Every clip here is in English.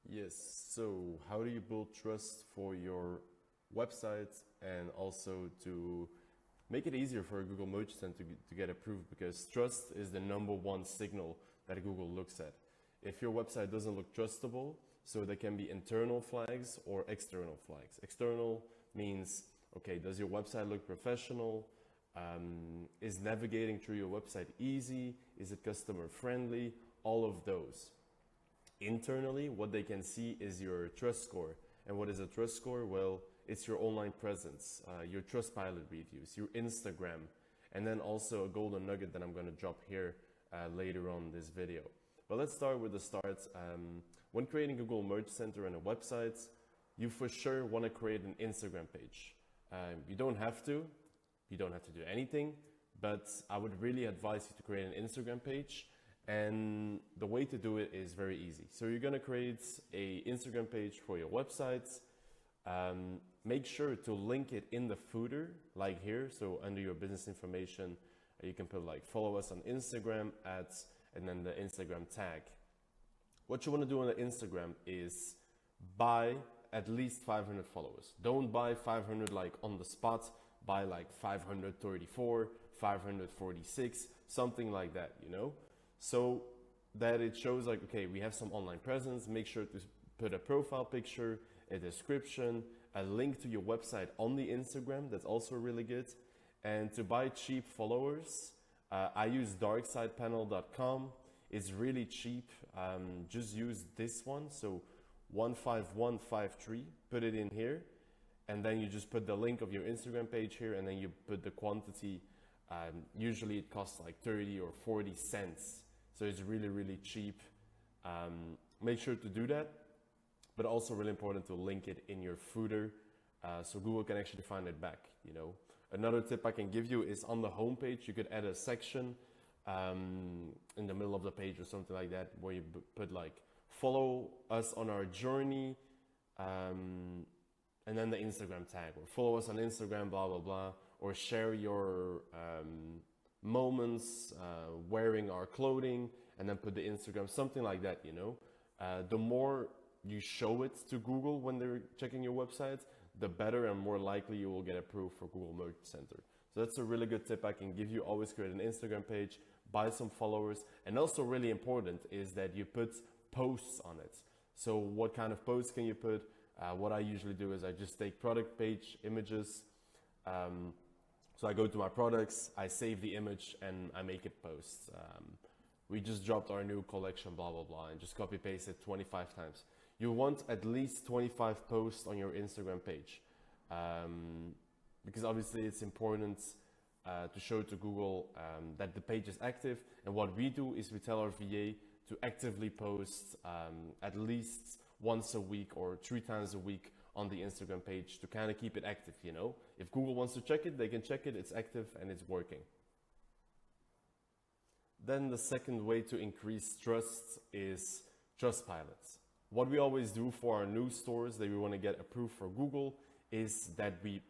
Yes, so how do you build trust for your website and also to make it easier for a Google Merchant Center to get approved? Because trust is the number one signal that Google looks at. If your website doesn't look trustable, so there can be internal flags or external flags. External means, okay, does your website look professional? Is navigating through your website easy? Is it customer friendly? All of those. Internally, what they can see is your trust score. And what is a trust score? Well, it's your online presence, your Trustpilot reviews, your Instagram, and then also a golden nugget that I'm going to drop here later on in this video. But let's start with the start. When creating a Google Merch Center and a website, you for sure want to create an Instagram page. You don't have to do anything, but I would really advise you to create an Instagram page. And the way to do it is very easy. So you're gonna create a Instagram page for your website. Make sure to link it in the footer, like here. So under your business information, you can put like follow us on Instagram and then the Instagram tag. What you wanna do on the Instagram is buy at least 500 followers. Don't buy 500 like on the spot, buy like 534, 546, something like that, you know? So that it shows like, okay, we have some online presence. Make sure to put a profile picture, a description, a link to your website on the Instagram. That's also really good. And to buy cheap followers, I use darksidepanel.com. It's really cheap. Just use this one. So 15153, put it in here. And then you just put the link of your Instagram page here, and then you put the quantity. Usually it costs like 30 or 40 cents. So it's really, really cheap. Make sure to do that, but also really important to link it in your footer so Google can actually find it back, you know. Another tip I can give you is on the homepage, you could add a section in the middle of the page or something like that, where you put like, follow us on our journey, and then the Instagram tag, or follow us on Instagram, blah, blah, blah, or share your moments wearing our clothing, and then put the Instagram, something like that, you know. The more you show it to Google when they're checking your website, the better and more likely you will get approved for Google Merch Center. So that's a really good tip I can give you. Always create an Instagram page, buy some followers, and also really important is that you put posts on it. So what kind of posts can you put? What I usually do is I just take product page images. So I go to my products, I save the image, and I make it post. We just dropped our new collection, blah, blah, blah, and just copy paste it 25 times. You want at least 25 posts on your Instagram page. Because obviously it's important to show to Google that the page is active. And what we do is we tell our VA to actively post at least once a week or 3 times a week on the Instagram page to kind of keep it active, you know. If Google wants to check it, they can check it, it's active and it's working. Then the second way to increase trust is Trustpilot. What we always do for our new stores that we want to get approved for Google is that we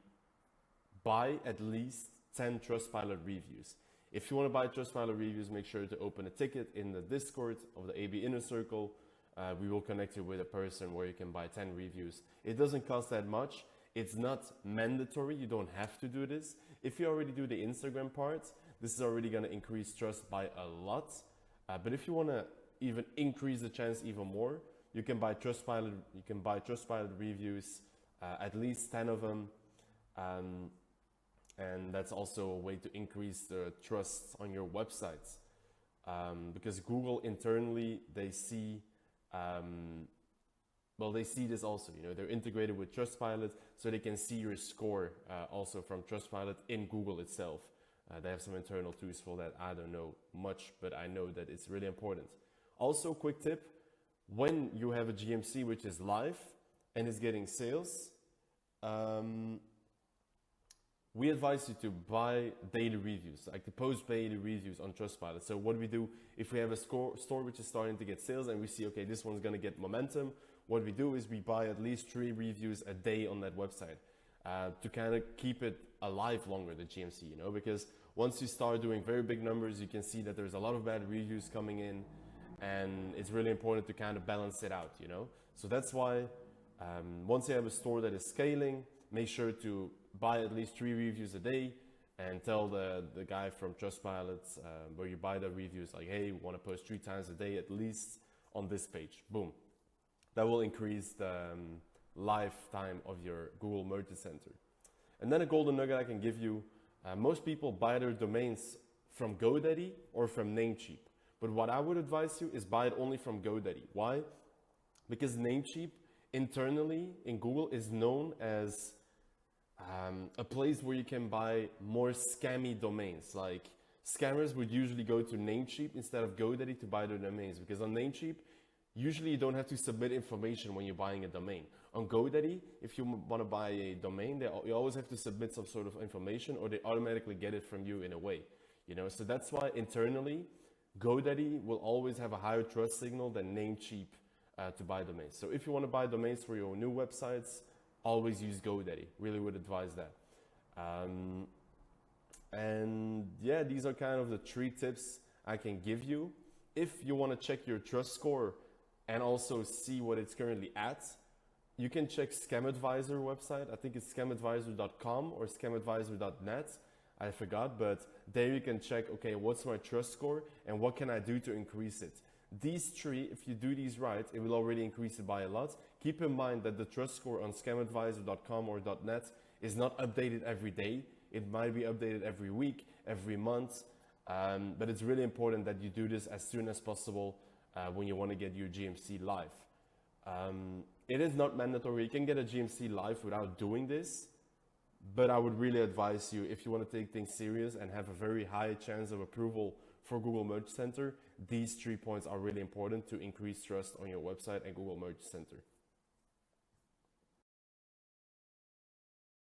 buy at least 10 Trustpilot reviews. If you want to buy Trustpilot reviews, make sure to open a ticket in the Discord of the AB Inner Circle. We will connect you with a person where you can buy 10 reviews. It doesn't cost that much. It's not mandatory. You don't have to do this. If you already do the Instagram part, this is already going to increase trust by a lot. But if you want to even increase the chance even more, you can buy Trustpilot. You can buy Trustpilot reviews, at least 10 of them. And that's also a way to increase the trust on your websites. Because Google internally, they see they see this also, you know, they're integrated with Trustpilot, so they can see your score also from Trustpilot in Google itself. They have some internal tools for that. I don't know much, but I know that it's really important. Also, quick tip, when you have a GMC which is live and is getting sales, we advise you to buy daily reviews, like to post daily reviews on Trustpilot. So what we do, if we have a store which is starting to get sales and we see, okay, this one's gonna get momentum, what we do is we buy at least 3 reviews a day on that website to kind of keep it alive longer, the GMC, you know, because once you start doing very big numbers, you can see that there's a lot of bad reviews coming in and it's really important to kind of balance it out, you know? So that's why once you have a store that is scaling, make sure to buy at least 3 reviews a day and tell the guy from Trustpilot where you buy the reviews, like, hey, we want to post 3 times a day at least on this page. Boom. That will increase the lifetime of your Google Merchant Center. And then a golden nugget I can give you, most people buy their domains from GoDaddy or from Namecheap. But what I would advise you is buy it only from GoDaddy. Why? Because Namecheap internally in Google is known as a place where you can buy more scammy domains. Like scammers would usually go to Namecheap instead of GoDaddy to buy their domains, because on Namecheap, usually you don't have to submit information when you're buying a domain. On GoDaddy, if you want to buy a domain, you always have to submit some sort of information, or they automatically get it from you in a way. You know, so that's why internally, GoDaddy will always have a higher trust signal than Namecheap to buy domains. So if you want to buy domains for your new websites, always use GoDaddy. Really would advise that. And yeah, these are kind of the 3 tips I can give you. If you want to check your trust score and also see what it's currently at, you can check ScamAdvisor website. I think it's scamadvisor.com or scamadvisor.net. I forgot, but there you can check, okay, what's my trust score and what can I do to increase it? These 3, if you do these right, it will already increase it by a lot. Keep in mind that the trust score on scamadvisor.com or .net is not updated every day. It might be updated every week, every month, but it's really important that you do this as soon as possible when you want to get your GMC live. It is not mandatory. You can get a GMC live without doing this, but I would really advise you, if you want to take things serious and have a very high chance of approval for Google Merchant Center, these 3 points are really important to increase trust on your website and Google Merchant Center.